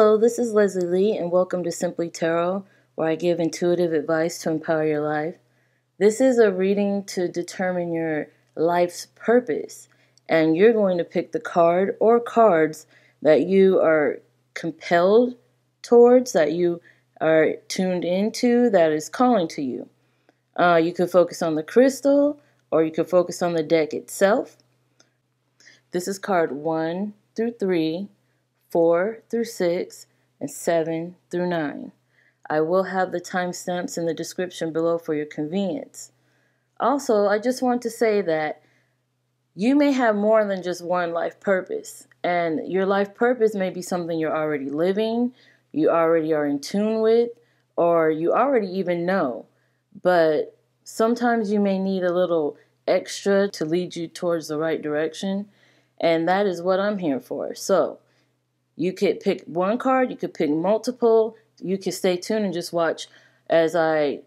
Hello, this is Leslie Lee, and welcome to Simply Tarot, where I give intuitive advice to empower your life. This is a reading to determine your life's purpose, and you're going to pick the card or cards that you are compelled towards, that you are tuned into, that is calling to you. You can focus on the crystal, or you can focus on the deck itself. This is card 1 through 3, 4 through 6, and 7 through 9. I will have the timestamps in the description below for your convenience. Also, I just want to say that you may have more than just one life purpose, and your life purpose may be something you're already living, you already are in tune with, or you already even know. But sometimes you may need a little extra to lead you towards the right direction, and that is what I'm here for. So, you could pick one card, you could pick multiple, you could stay tuned and just watch as I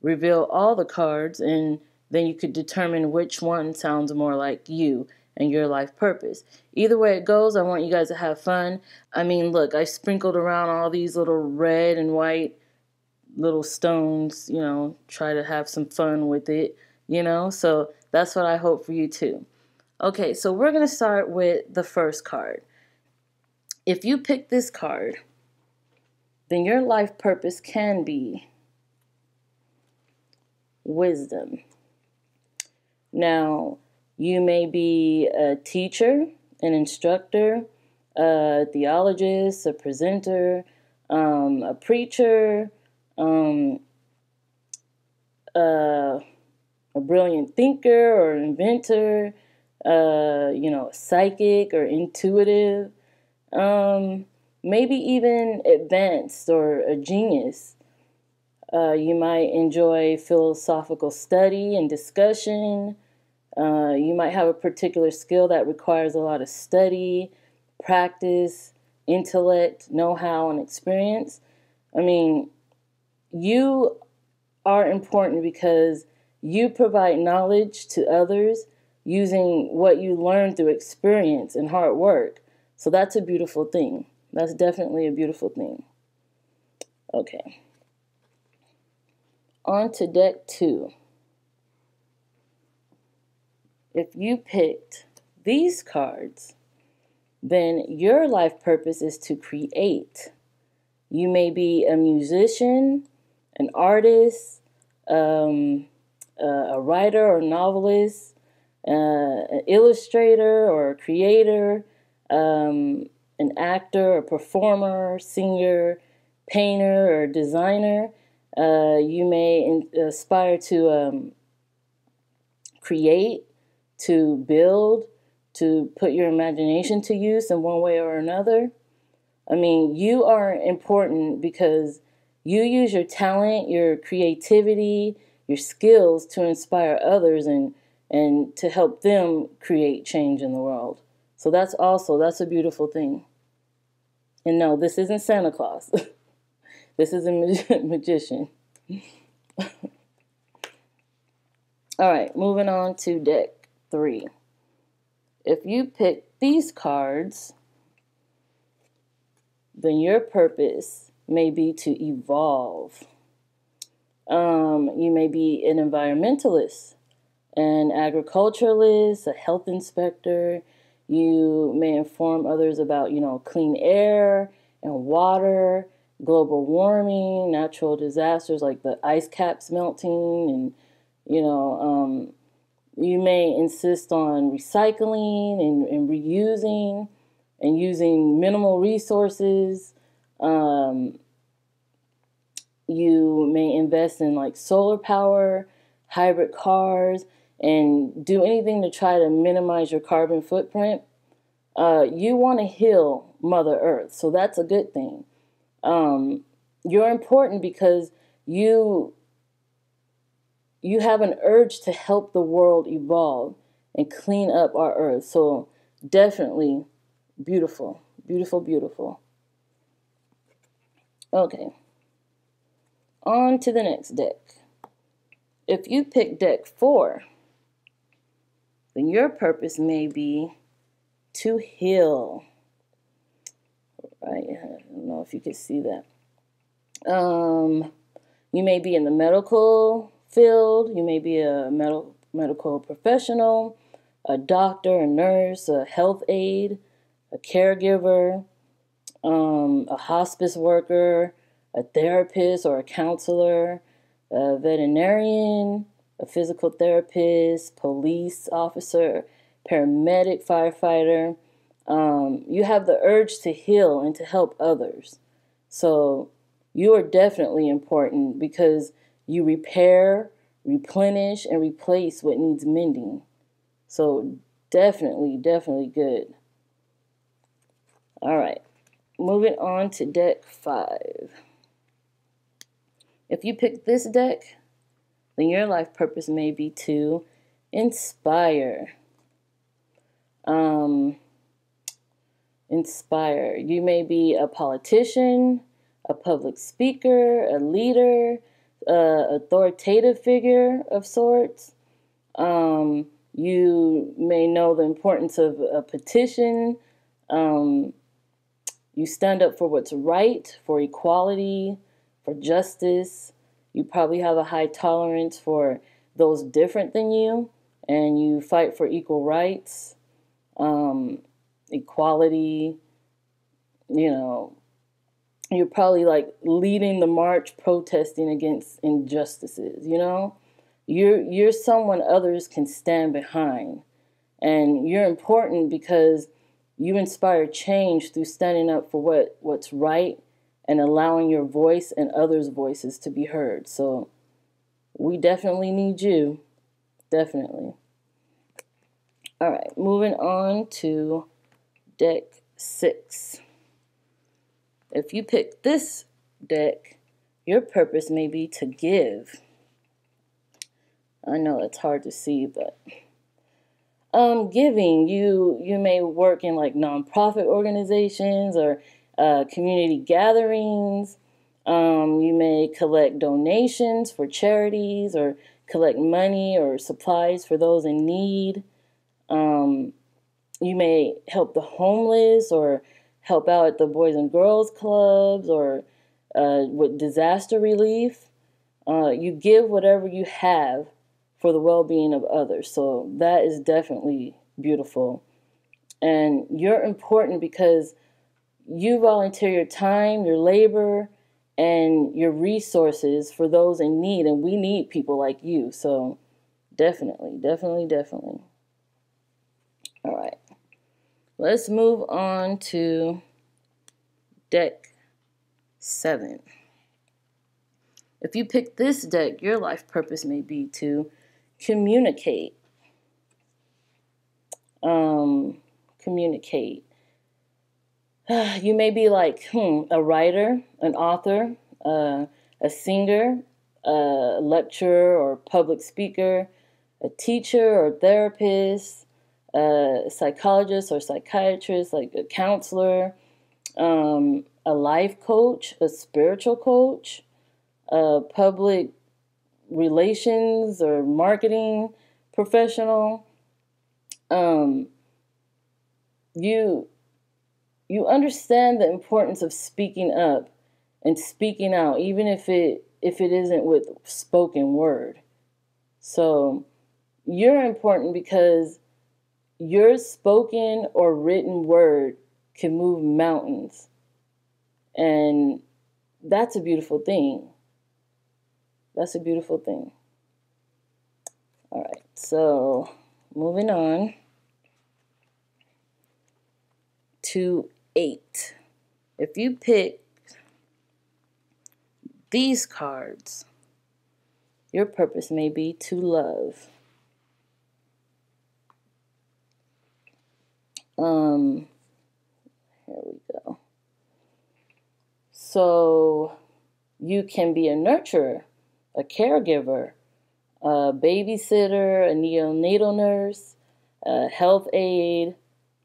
reveal all the cards, and then you could determine which one sounds more like you and your life purpose. Either way it goes, I want you guys to have fun. I mean, look, I sprinkled around all these little red and white little stones, try to have some fun with it, so that's what I hope for you too. Okay, so we're going to start with the first card. If you pick this card, then your life purpose can be wisdom. Now, you may be a teacher, an instructor, a theologist, a presenter, a preacher, a brilliant thinker or inventor, a psychic or intuitive. Maybe even advanced or a genius. You might enjoy philosophical study and discussion. You might have a particular skill that requires a lot of study, practice, intellect, know-how, and experience. I mean, you are important because you provide knowledge to others using what you learn through experience and hard work. So that's a beautiful thing. That's definitely a beautiful thing. Okay. On to deck 2. If you picked these cards, then your life purpose is to create. You may be a musician, an artist, a writer or novelist, an illustrator or a creator, an actor, a performer, singer, painter, or designer. You may aspire to create, to build, to put your imagination to use in one way or another. I mean, you are important because you use your talent, your creativity, your skills to inspire others and to help them create change in the world. So that's a beautiful thing. And no, this isn't Santa Claus. This is a magician. All right, moving on to deck 3. If you pick these cards, then your purpose may be to evolve. You may be an environmentalist, an agriculturalist, a health inspector. You may inform others about, clean air and water, global warming, natural disasters like the ice caps melting, and, you may insist on recycling and reusing and using minimal resources. You may invest in like solar power, hybrid cars, and do anything to try to minimize your carbon footprint. You want to heal Mother Earth, so that's a good thing. You're important because you have an urge to help the world evolve and clean up our Earth. So definitely beautiful, beautiful, beautiful. Okay, on to the next deck. If you pick deck 4, then your purpose may be to heal. Right, don't know if you could see that. You may be in the medical field. You may be a medical professional, a doctor, a nurse, a health aide, a caregiver, a hospice worker, a therapist or a counselor, a veterinarian, a physical therapist, police officer, paramedic, firefighter. You have the urge to heal and to help others. So you are definitely important because you repair, replenish, and replace what needs mending. So definitely good. All right, moving on to deck 5. If you pick this deck, then your life purpose may be to inspire. Inspire. You may be a politician, a public speaker, a leader, authoritative figure of sorts. You may know the importance of a petition. You stand up for what's right, for equality, for justice. You probably have a high tolerance for those different than you, and you fight for equal rights, equality. You know, you're probably like leading the march protesting against injustices, you know? You're someone others can stand behind. And you're important because you inspire change through standing up for what's right and allowing your voice and others' voices to be heard. So we definitely need you. Definitely. All right, moving on to deck 6. If you pick this deck, your purpose may be to give. I know it's hard to see, but giving, you may work in like nonprofit organizations or community gatherings. You may collect donations for charities or collect money or supplies for those in need. You may help the homeless or help out at the Boys and Girls Clubs or with disaster relief. You give whatever you have for the well-being of others. So that is definitely beautiful. And you're important because you volunteer your time, your labor, and your resources for those in need. And we need people like you. So definitely. All right. Let's move on to deck 7. If you pick this deck, your life purpose may be to communicate. Communicate. You may be like a writer, an author, a singer, a lecturer or public speaker, a teacher or therapist, a psychologist or psychiatrist, like a counselor, a life coach, a spiritual coach, a public relations or marketing professional. You understand the importance of speaking up and speaking out, even if it isn't with spoken word. So you're important because your spoken or written word can move mountains. And that's a beautiful thing. That's a beautiful thing. All right, so moving on to 8. If you pick these cards, your purpose may be to love. Here we go. So you can be a nurturer, a caregiver, a babysitter, a neonatal nurse, a health aide,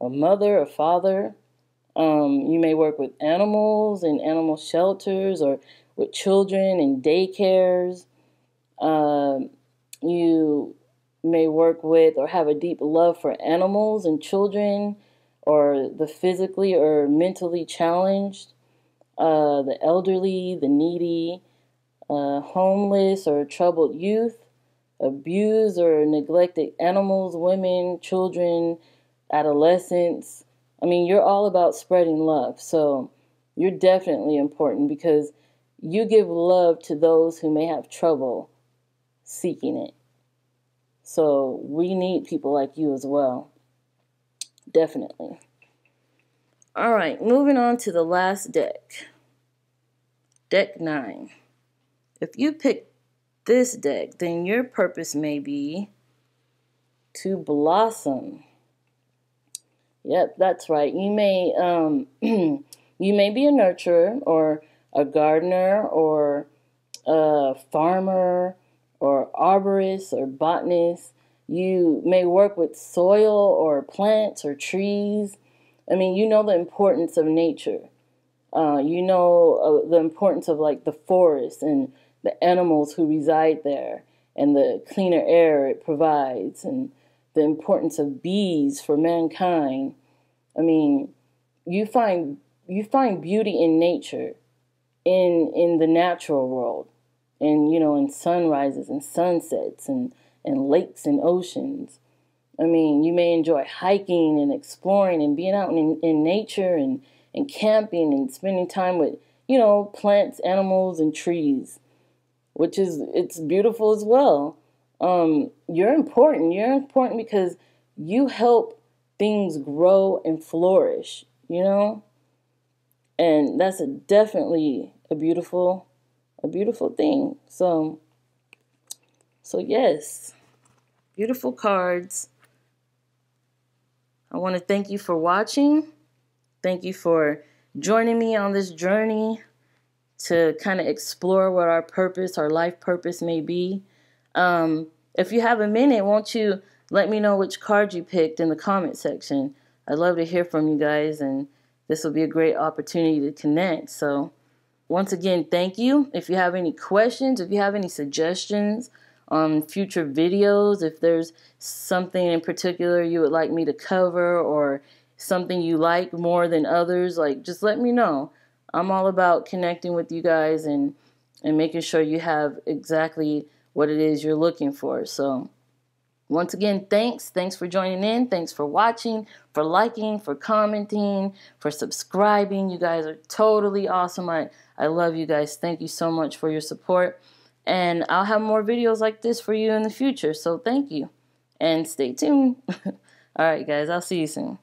a mother, a father. You may work with animals in animal shelters or with children in daycares. You may work with or have a deep love for animals and children or the physically or mentally challenged. the elderly, the needy, homeless or troubled youth, abused or neglected animals, women, children, adolescents. I mean, you're all about spreading love. So you're definitely important because you give love to those who may have trouble seeking it. So we need people like you as well. Definitely. All right, moving on to the last deck. Deck 9. If you pick this deck, then your purpose may be to blossom. Yep, that's right. You may you may be a nurturer or a gardener or a farmer or arborist or botanist. You may work with soil or plants or trees. I mean, you know the importance of nature. You know the importance of like the forest and the animals who reside there and the cleaner air it provides and the importance of bees for mankind. I mean, you find beauty in nature, in the natural world, and in sunrises and sunsets and lakes and oceans. I mean, you may enjoy hiking and exploring and being out in nature and camping and spending time with, plants, animals, and trees, which it's beautiful as well. You're important. You're important because you help things grow and flourish, and that's definitely a beautiful thing. So yes, beautiful cards. I want to thank you for watching. Thank you for joining me on this journey to kind of explore what our purpose, our life purpose may be. If you have a minute, won't you let me know which card you picked in the comment section? I'd love to hear from you guys, and this will be a great opportunity to connect. So once again, thank you. If you have any questions, if you have any suggestions on future videos, if there's something in particular you would like me to cover or something you like more than others, just let me know. I'm all about connecting with you guys and making sure you have exactly what it is you're looking for. So once again, thanks for joining in. Thanks for watching, for liking, for commenting, for subscribing. You guys are totally awesome. I love you guys. Thank you so much for your support. And I'll have more videos like this for you in the future. So thank you. And stay tuned. All right, guys. I'll see you soon.